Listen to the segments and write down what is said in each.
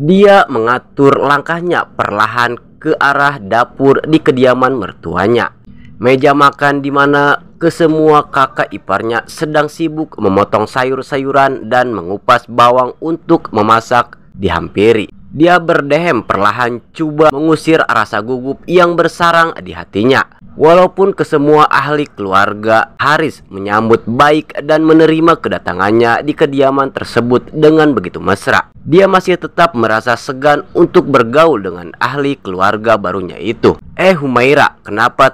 Dia mengatur langkahnya perlahan ke arah dapur di kediaman mertuanya. Meja makan di mana kesemua kakak iparnya sedang sibuk memotong sayur-sayuran dan mengupas bawang untuk memasak dihampiri. Dia berdehem perlahan coba mengusir rasa gugup yang bersarang di hatinya. Walaupun kesemua ahli keluarga Haris menyambut baik dan menerima kedatangannya di kediaman tersebut dengan begitu mesra, dia masih tetap merasa segan untuk bergaul dengan ahli keluarga barunya itu. Humaira, kenapa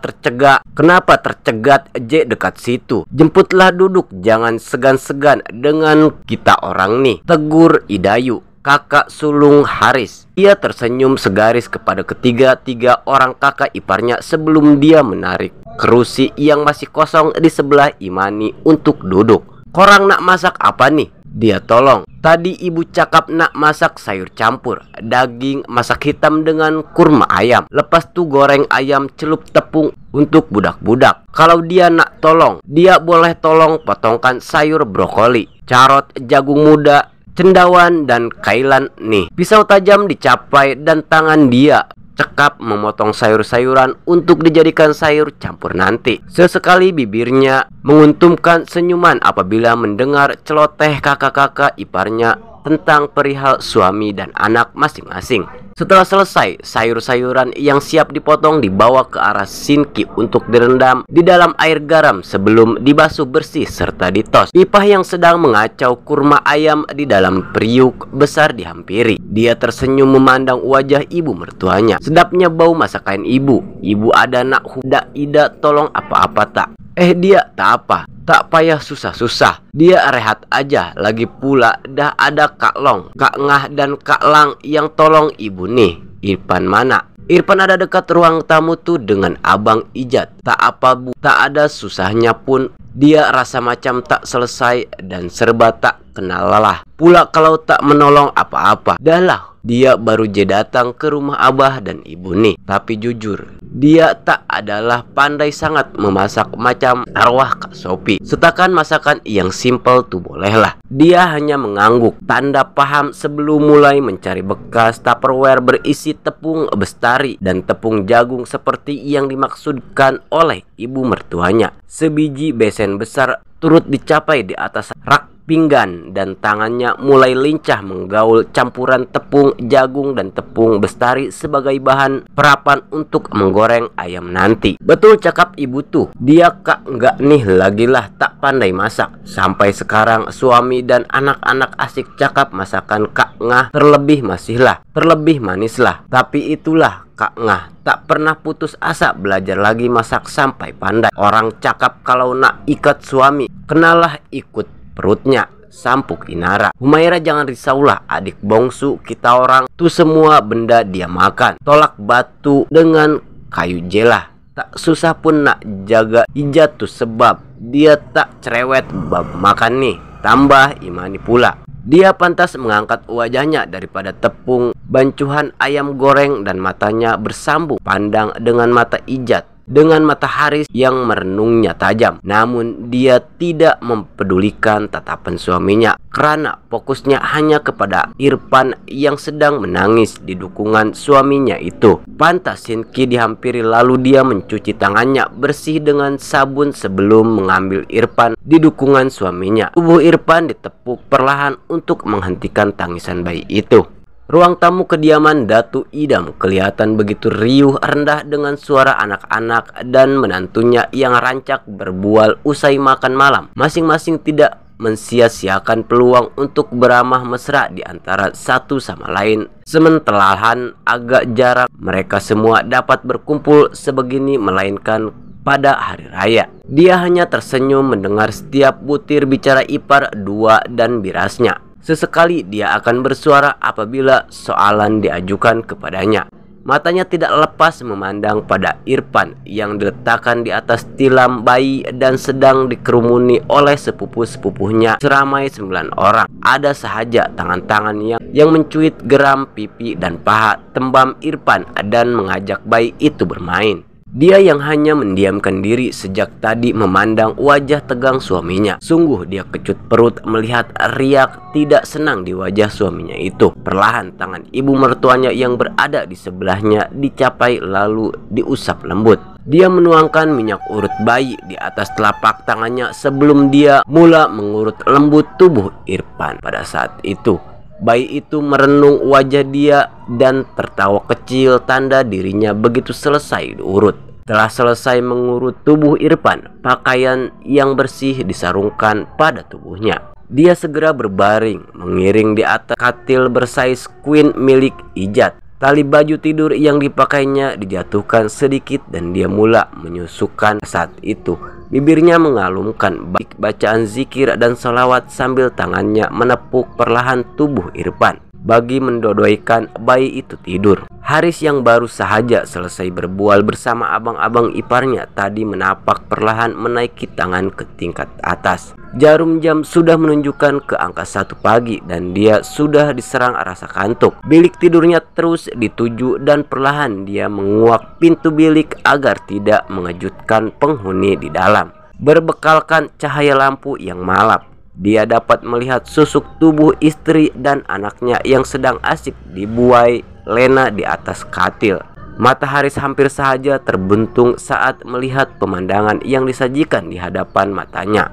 tercegat J dekat situ? Jemputlah duduk, jangan segan-segan dengan kita orang nih, tegur Idayu, kakak sulung Haris. Ia tersenyum segaris kepada ketiga-tiga orang kakak iparnya sebelum dia menarik kerusi yang masih kosong di sebelah Imani untuk duduk. Korang nak masak apa nih? Dia tolong. Tadi ibu cakap nak masak sayur campur, daging masak hitam dengan kurma ayam. Lepas tu goreng ayam celup tepung untuk budak-budak. Kalau dia nak tolong, dia boleh tolong potongkan sayur brokoli, carot, jagung muda, cendawan dan kailan nih. Pisau tajam dicapai dan tangan dia cekap memotong sayur-sayuran untuk dijadikan sayur campur nanti. Sesekali bibirnya menguntumkan senyuman apabila mendengar celoteh kakak-kakak iparnya tentang perihal suami dan anak masing-masing. Setelah selesai, sayur-sayuran yang siap dipotong dibawa ke arah sinki untuk direndam di dalam air garam sebelum dibasuh bersih serta ditos. Ipah yang sedang mengacau kurma ayam di dalam periuk besar dihampiri. Dia tersenyum memandang wajah ibu mertuanya. Sedapnya bau masakan ibu. Ibu ada nak huda ida tolong apa-apa tak? Dia tak apa. Tak payah susah-susah. Dia rehat aja. Lagi pula dah ada Kak Long, Kak Ngah dan Kak Lang yang tolong ibu nih. Irfan mana? Irfan ada dekat ruang tamu tuh dengan Abang Ijat. Tak apa bu, tak ada susahnya pun. Dia rasa macam tak selesai dan serba tak kenal lelah. Pula kalau tak menolong apa-apa. Dah lah, dia baru je datang ke rumah abah dan ibu nih. Tapi jujur, dia tak adalah pandai sangat memasak macam arwah Kak Sophie. Setakan masakan yang simple tuh bolehlah. Dia hanya mengangguk, tanda paham sebelum mulai mencari bekas Tupperware berisi tepung bestari dan tepung jagung seperti yang dimaksudkan oleh ibu mertuanya. Sebiji besen besar turut dicapai di atas rak pinggan dan tangannya mulai lincah menggaul campuran tepung jagung dan tepung bestari sebagai bahan perapan untuk menggoreng ayam nanti. Betul cakap ibu tuh, dia kak enggak nih lagilah tak pandai masak. Sampai sekarang suami dan anak-anak asik cakap masakan Kak Ngah terlebih manis lah. Tapi itulah Kak Ngah tak pernah putus asa belajar lagi masak sampai pandai. Orang cakap kalau nak ikat suami, kenalah ikut perutnya, sampuk Inara. Humaira jangan risaulah, adik bongsu kita orang tuh semua benda dia makan. Tolak batu dengan kayu jelah. Tak susah pun nak jaga Ijat tuh sebab dia tak cerewet bab makan nih. Tambah Imani pula. Dia pantas mengangkat wajahnya daripada tepung bancuhan ayam goreng dan matanya bersambung pandang dengan mata Ijat. Dengan mata Haris yang merenungnya tajam. Namun dia tidak mempedulikan tatapan suaminya karena fokusnya hanya kepada Irfan yang sedang menangis di dukungan suaminya itu. Pantas Sinki dihampiri lalu dia mencuci tangannya bersih dengan sabun sebelum mengambil Irfan di dukungan suaminya. Tubuh Irfan ditepuk perlahan untuk menghentikan tangisan bayi itu. Ruang tamu kediaman Datu Idam kelihatan begitu riuh rendah dengan suara anak-anak dan menantunya yang rancak berbual usai makan malam. Masing-masing tidak mensia-siakan peluang untuk beramah mesra di antara satu sama lain. Sementelahan agak jarang mereka semua dapat berkumpul sebegini melainkan pada hari raya. Dia hanya tersenyum mendengar setiap butir bicara ipar dua dan birasnya. Sesekali dia akan bersuara apabila soalan diajukan kepadanya. Matanya tidak lepas memandang pada Irfan yang diletakkan di atas tilam bayi dan sedang dikerumuni oleh sepupu-sepupunya seramai 9 orang. Ada sahaja tangan-tangan yang mencuit geram pipi dan paha tembam Irfan dan mengajak bayi itu bermain. Dia yang hanya mendiamkan diri sejak tadi memandang wajah tegang suaminya. Sungguh dia kecut perut melihat riak tidak senang di wajah suaminya itu. Perlahan tangan ibu mertuanya yang berada di sebelahnya dicapai lalu diusap lembut. Dia menuangkan minyak urut bayi di atas telapak tangannya sebelum dia mula mengurut lembut tubuh Irfan. Pada saat itu bayi itu merenung wajah dia dan tertawa kecil tanda dirinya begitu selesai diurut. Setelah selesai mengurut tubuh Irfan, pakaian yang bersih disarungkan pada tubuhnya. Dia segera berbaring, mengiring di atas katil bersaiz queen milik Ijat. Tali baju tidur yang dipakainya dijatuhkan sedikit dan dia mula menyusukan. Saat itu bibirnya mengalunkan bacaan zikir dan salawat sambil tangannya menepuk perlahan tubuh Irfan bagi mendodoikan bayi itu tidur. Haris yang baru sahaja selesai berbual bersama abang-abang iparnya tadi menapak perlahan menaiki tangan ke tingkat atas. Jarum jam sudah menunjukkan ke angka 1 pagi dan dia sudah diserang rasa kantuk. Bilik tidurnya terus dituju dan perlahan dia menguak pintu bilik agar tidak mengejutkan penghuni di dalam. Berbekalkan cahaya lampu yang malap, dia dapat melihat susuk tubuh istri dan anaknya yang sedang asik dibuai lena di atas katil. Mata Haris hampir saja terbuntung saat melihat pemandangan yang disajikan di hadapan matanya.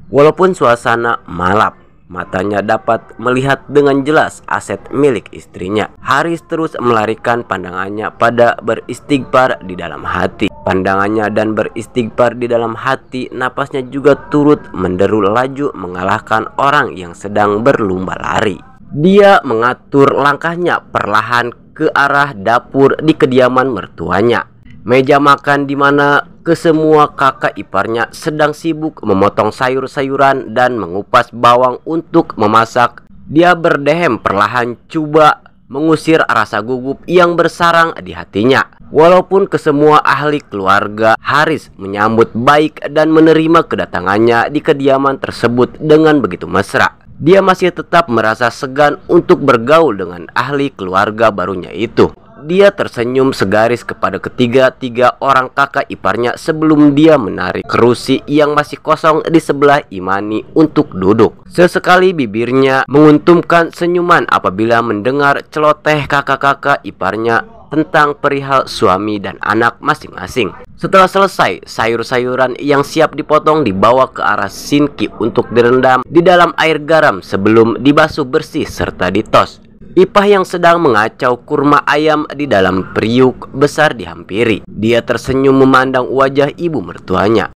Walaupun suasana malap, matanya dapat melihat dengan jelas aset milik istrinya. Haris terus melarikan pandangannya pada beristighfar di dalam hati. Pandangannya dan beristighfar di dalam hati, napasnya juga turut menderu laju mengalahkan orang yang sedang berlomba lari. Dia mengatur langkahnya perlahan ke arah dapur di kediaman mertuanya. Meja makan di mana kesemua kakak iparnya sedang sibuk memotong sayur-sayuran dan mengupas bawang untuk memasak. Dia berdehem perlahan coba mengusir rasa gugup yang bersarang di hatinya. Walaupun kesemua ahli keluarga Haris menyambut baik dan menerima kedatangannya di kediaman tersebut dengan begitu mesra, dia masih tetap merasa segan untuk bergaul dengan ahli keluarga barunya itu. Dia tersenyum segaris kepada ketiga-tiga orang kakak iparnya sebelum dia menarik kerusi yang masih kosong di sebelah Imani untuk duduk. Sesekali bibirnya menguntumkan senyuman apabila mendengar celoteh kakak-kakak iparnya tentang perihal suami dan anak masing-masing. Setelah selesai, sayur-sayuran yang siap dipotong dibawa ke arah sinki untuk direndam di dalam air garam sebelum dibasuh bersih serta ditos. Ipah yang sedang mengacau kurma ayam di dalam periuk besar dihampiri. Dia tersenyum memandang wajah ibu mertuanya.